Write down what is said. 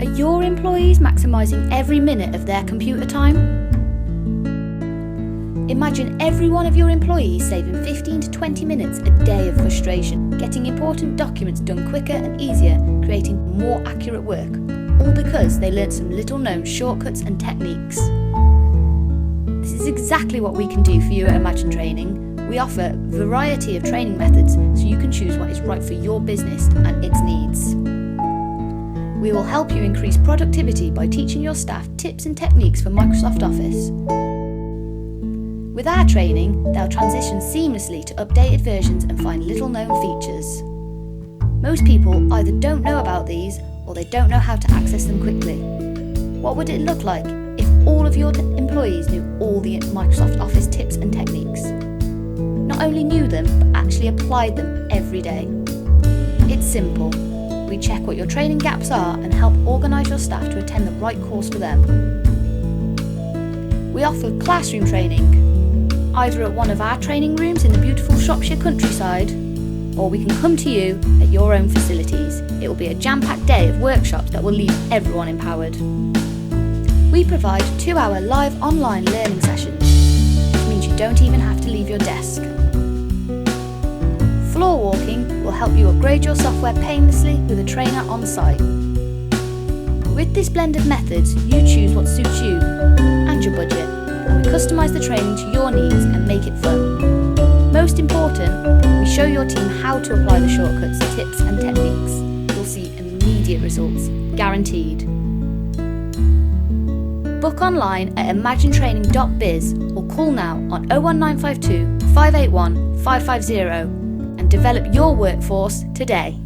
Are your employees maximising every minute of their computer time? Imagine every one of your employees saving 15 to 20 minutes a day of frustration, getting important documents done quicker and easier, creating more accurate work, all because they learnt some little-known shortcuts and techniques. This is exactly what we can do for you at Imagine Training. We offer a variety of training methods so you can choose what is right for your business and its needs. We will help you increase productivity by teaching your staff tips and techniques for Microsoft Office. With our training, they'll transition seamlessly to updated versions and find little-known features. Most people either don't know about these or they don't know how to access them quickly. What would it look like if all of your employees knew all the Microsoft Office tips and techniques? Not only knew them, but actually applied them every day. It's simple. We check what your training gaps are and help organise your staff to attend the right course for them. We offer classroom training, either at one of our training rooms in the beautiful Shropshire countryside, or we can come to you at your own facilities. It will be a jam-packed day of workshops that will leave everyone empowered. We provide 2-hour live online learning sessions, which means you don't even have to leave your desk. Floor walking will help you upgrade your software painlessly with a trainer on site. With this blend of methods, you choose what suits you and your budget, and we customise the training to your needs and make it fun. Most important, we show your team how to apply the shortcuts, tips and techniques. You'll see immediate results, guaranteed. Book online at imaginetraining.biz or call now on 01952 581 550 and develop your workforce today.